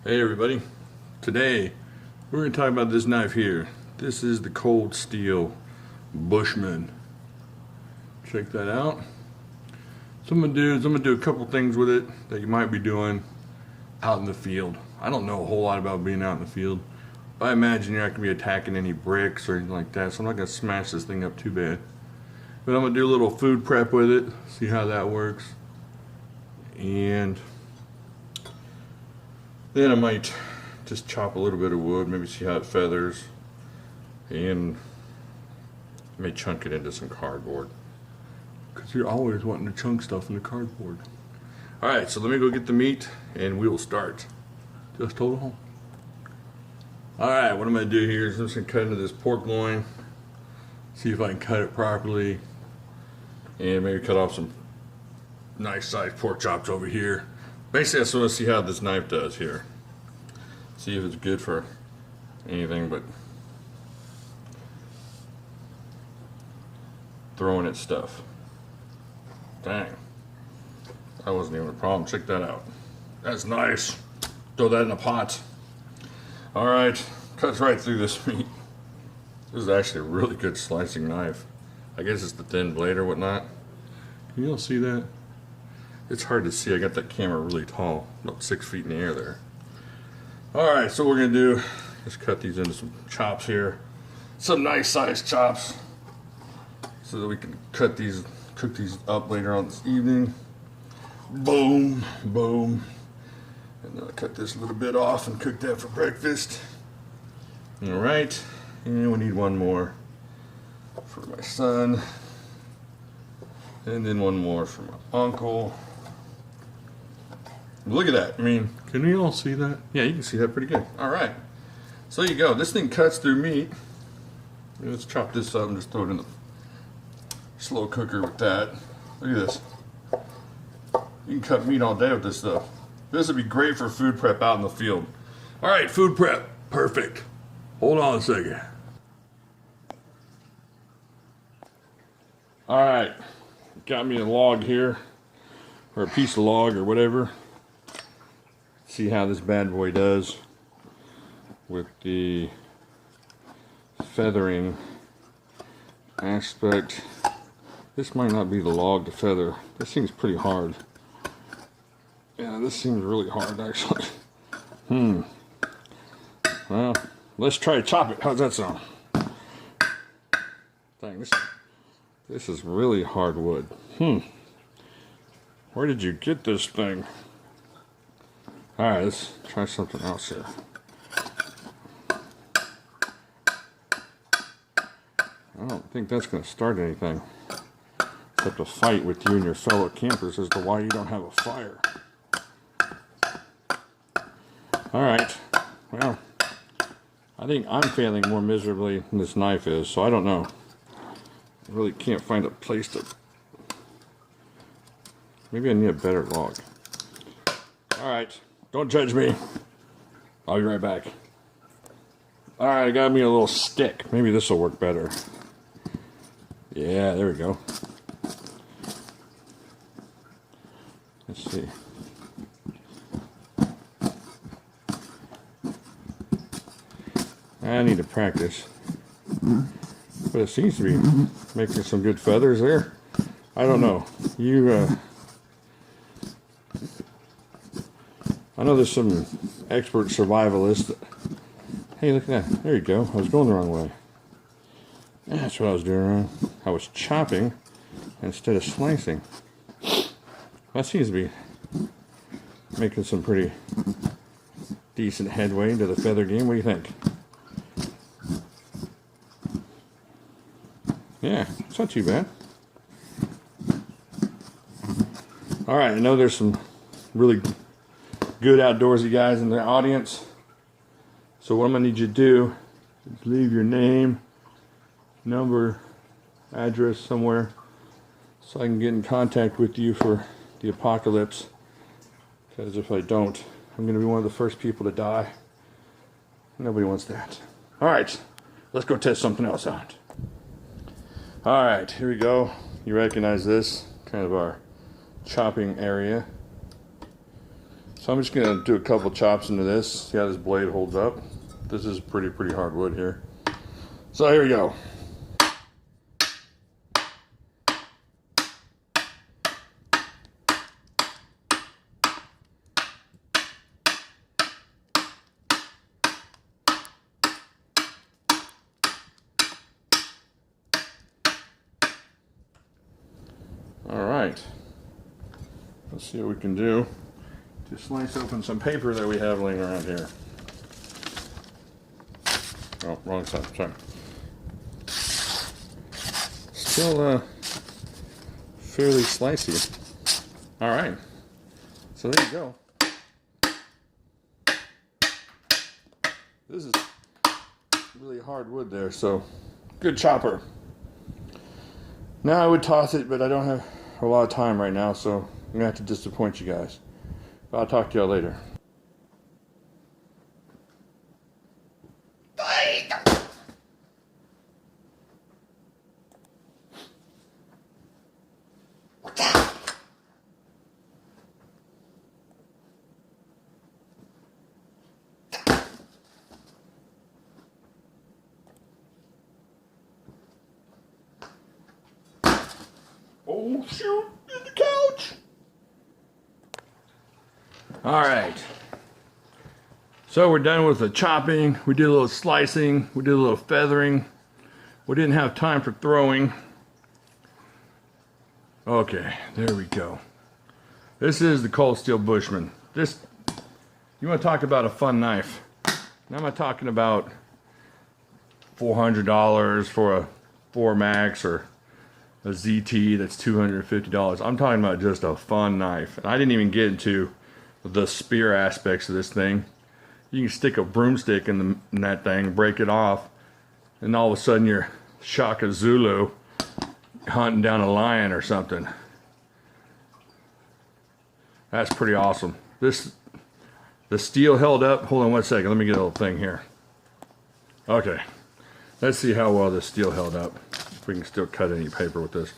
Hey everybody, today we're going to talk about this knife here. This is the Cold Steel Bushman. Check that out. So I'm going to do a couple things with it that you might be doing out in the field. I don't know a whole lot about being out in the field, but I imagine you're not going to be attacking any bricks or anything like that, so I'm not going to smash this thing up too bad. But I'm going to do a little food prep with it, see how that works. And then I might just chop a little bit of wood, maybe see how it feathers, and I may chunk it into some cardboard, because you're always wanting to chunk stuff into cardboard. Alright, so let me go get the meat and we will start. Just hold on. Alright, what I'm going to do here is I'm just going to cut into this pork loin, see if I can cut it properly, and maybe cut off some nice sized pork chops over here. Basically, I just want to see how this knife does here. See if it's good for anything but throwing at stuff. Dang. That wasn't even a problem. Check that out. That's nice. Throw that in a pot. Alright, cuts right through this meat. This is actually a really good slicing knife. I guess it's the thin blade or whatnot. Can you all see that? It's hard to see. I got that camera really tall, about 6 feet in the air there. Alright, so what we're going to do is cut these into some chops here. Some nice sized chops, so that we can cook these up later on this evening. Boom, boom. And then I'll cut this little bit off and cook that for breakfast. Alright, and we need one more for my son. And then one more for my uncle. Look at that. I mean, can we all see that? Yeah, you can see that pretty good. Alright. So you go. This thing cuts through meat. Let's chop this up and just throw it in the slow cooker with that. Look at this. You can cut meat all day with this stuff. This would be great for food prep out in the field. Alright, food prep. Perfect. Hold on a second. Alright. Got me a log here, or a piece of log or whatever. See how this bad boy does with the feathering aspect. This might not be the log to feather. This seems pretty hard. Yeah, this seems really hard actually. Well, let's try to chop it. How's that sound? Dang, this is really hard wood. Where did you get this thing? Alright, let's try something else here. I don't think that's going to start anything. Except a fight with you and your fellow campers as to why you don't have a fire. Alright, well, I think I'm failing more miserably than this knife is, so I don't know. I really can't find a place to... Maybe I need a better log. Alright, don't judge me. I'll be right back. Alright, I got me a little stick. Maybe this will work better. Yeah, there we go. Let's see. I need to practice. But it seems to be making some good feathers there. I don't know. I know there's some expert survivalists that, hey, look at that. There you go. I was going the wrong way. That's what I was doing wrong. I was chopping instead of slicing. That seems to be making some pretty decent headway into the feather game. What do you think? Yeah, it's not too bad. Alright, I know there's some really good outdoorsy guys in the audience. So what I'm going to need you to do is leave your name, number, address somewhere so I can get in contact with you for the apocalypse. Because if I don't, I'm going to be one of the first people to die. Nobody wants that. Alright, let's go test something else out. Alright, here we go. You recognize this, kind of our chopping area. So I'm just gonna do a couple chops into this, see how this blade holds up. This is pretty hard wood here. So here we go. All right, let's see what we can do to slice open some paper that we have laying around here. Oh, wrong side, sorry. Still fairly slicey. All right, so there you go. This is really hard wood there, so good chopper. Now I would toss it, but I don't have a lot of time right now, so I'm gonna have to disappoint you guys. But I'll talk to y'all later. Oh shoot, in the couch. All right. So we're done with the chopping. We did a little slicing. We did a little feathering. We didn't have time for throwing. Okay, there we go. This is the Cold Steel Bushman. This, you want to talk about a fun knife. Now I'm not talking about $400 for a 4 Max or a ZT that's $250. I'm talking about just a fun knife. And I didn't even get into the spear aspects of this thing. You can stick a broomstick in that thing, break it off, and all of a sudden you're Shaka Zulu hunting down a lion or something. That's pretty awesome. The steel held up. Hold on one second. Let me get a little thing here. Okay. Let's see how well this steel held up. If we can still cut any paper with this.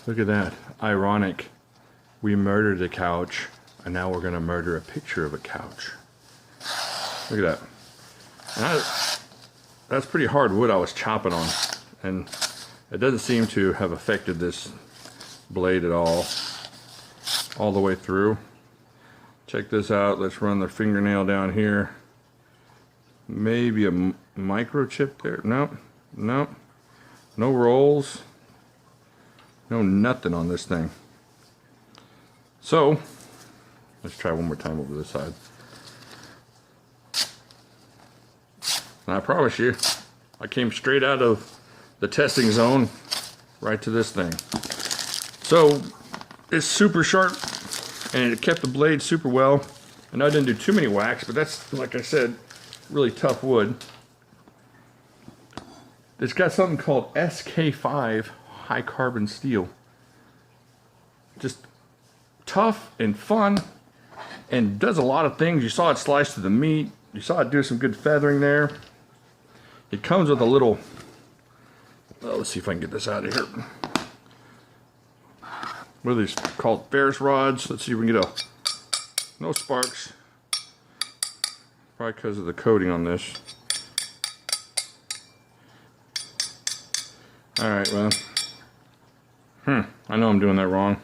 Look at that. Ironic. We murdered a couch, and now we're going to murder a picture of a couch. Look at that. And that's pretty hard wood I was chopping on. And it doesn't seem to have affected this blade at all the way through. Check this out. Let's run the fingernail down here. Maybe a microchip there. Nope. Nope. No rolls. No nothing on this thing. So, let's try one more time over this side. And I promise you, I came straight out of the testing zone right to this thing. So, it's super sharp and it kept the blade super well. And I didn't do too many whacks, but that's, like I said, really tough wood. It's got something called SK5 high carbon steel. Just tough and fun and does a lot of things. You saw it slice through the meat. You saw it do some good feathering there. It comes with a little, well, let's see if I can get this out of here. What are these called? Ferris rods. Let's see if we can get no sparks. Probably because of the coating on this. Alright, well, I know I'm doing that wrong.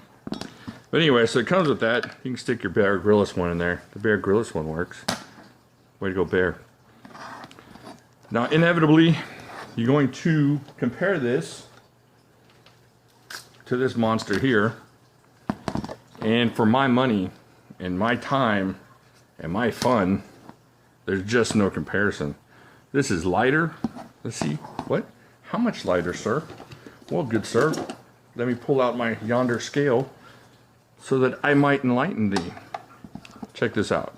But anyway, so it comes with that. You can stick your Bear Grylls one in there. The Bear Grylls one works. Way to go, Bear. Now, inevitably, you're going to compare this to this monster here. And for my money, and my time, and my fun, there's just no comparison. This is lighter. Let's see. What? How much lighter, sir? Well, good sir, let me pull out my yonder scale so that I might enlighten thee. Check this out.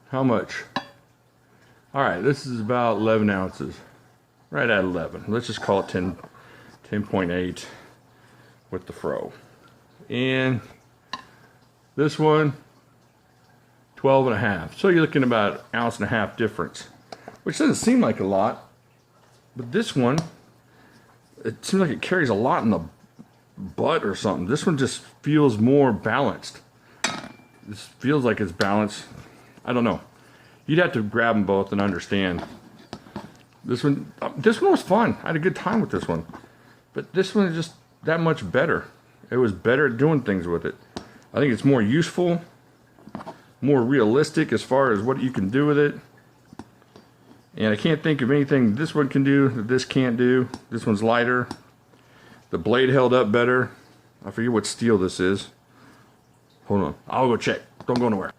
How much? All right, this is about 11 ounces. Right at 11. Let's just call it 10.8 with the fro. And this one, 12 and a half. So you're looking about an ounce and a half difference, which doesn't seem like a lot. But this one, it seems like it carries a lot in the butt or something. This one just feels more balanced. This feels like it's balanced. I don't know. You'd have to grab them both and understand. This one was fun. I had a good time with this one. But this one is just that much better. It was better at doing things with it. I think it's more useful, more realistic as far as what you can do with it. And I can't think of anything this one can do that this can't do. This one's lighter. The blade held up better. I forget what steel this is. Hold on. I'll go check. Don't go nowhere.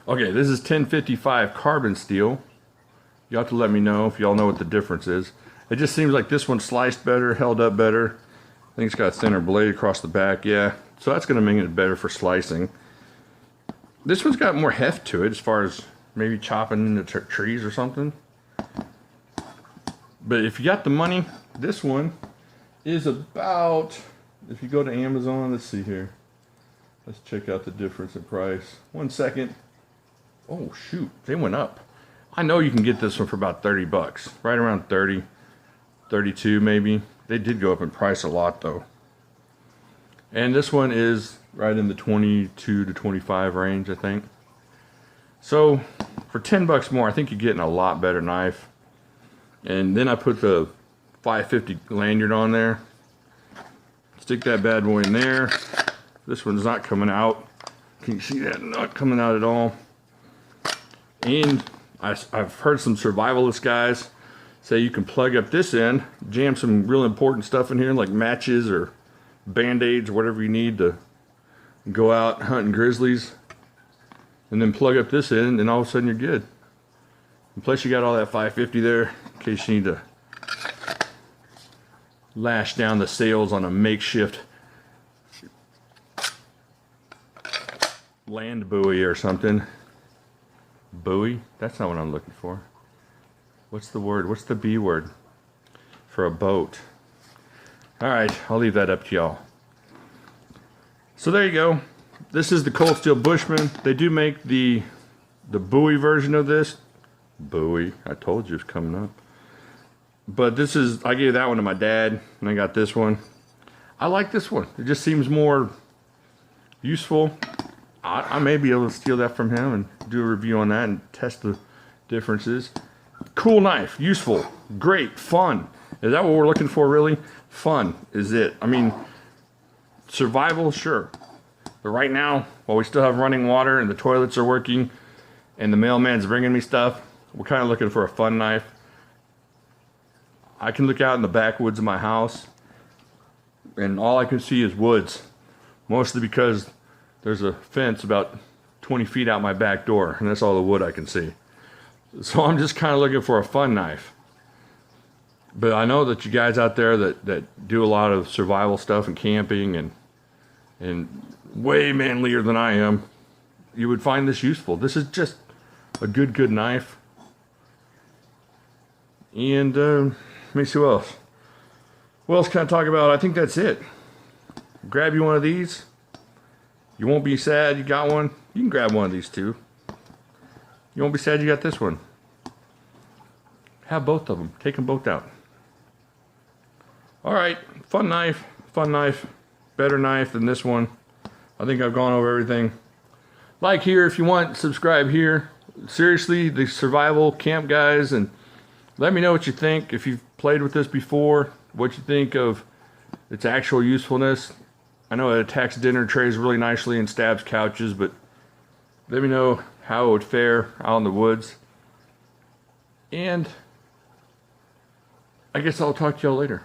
Okay, this is 1055 carbon steel. You'll have to let me know if y'all know what the difference is. It just seems like this one sliced better, held up better. I think it's got a thinner blade across the back. Yeah, so that's going to make it better for slicing. This one's got more heft to it as far as maybe chopping into trees or something. But if you got the money, this one is about, if you go to Amazon, let's see here. Let's check out the difference in price. 1 second. Oh shoot, they went up. I know you can get this one for about 30 bucks. Right around 30, 32 maybe. They did go up in price a lot though. And this one is right in the 22 to 25 range, I think. So for 10 bucks more, I think you're getting a lot better knife. And then I put the 550 lanyard on there. Stick that bad boy in there. This one's not coming out. Can you see that? Not coming out at all. And I've heard some survivalist guys say you can plug up this end, jam some real important stuff in here like matches or band-aids or whatever you need to go out hunting grizzlies, and then plug up this end and all of a sudden you're good. And plus you got all that 550 there in case you need to lash down the sails on a makeshift land buoy or something. Buoy? That's not what I'm looking for. What's the word? What's the B word for a boat? Alright, I'll leave that up to y'all. So there you go. This is the Cold Steel Bushman. They do make the buoy version of this. Buoy. I told you it's coming up. But this is, I gave that one to my dad, and I got this one. I like this one. It just seems more useful. I may be able to steal that from him and do a review on that and test the differences. Cool knife, useful, great, fun. Is that what we're looking for, really? Fun is it. I mean, survival, sure. But right now, while we still have running water and the toilets are working and the mailman's bringing me stuff, we're kind of looking for a fun knife. I can look out in the backwoods of my house and all I can see is woods. Mostly because there's a fence about 20 feet out my back door, and that's all the wood I can see. So I'm just kind of looking for a fun knife. But I know that you guys out there that do a lot of survival stuff and camping and way manlier than I am, you would find this useful. This is just a good knife. And let me see what else. What else can I talk about? I think that's it. Grab you one of these. You won't be sad you got one. You can grab one of these too. You won't be sad you got this one. Have both of them. Take them both out. Alright, fun knife. Fun knife. Better knife than this one. I think I've gone over everything. Like here if you want. Subscribe here. Seriously, the survival camp guys, and let me know what you think. If you've played with this before, what you think of its actual usefulness. I know it attacks dinner trays really nicely and stabs couches, but let me know how it would fare out in the woods. And I guess I'll talk to y'all later.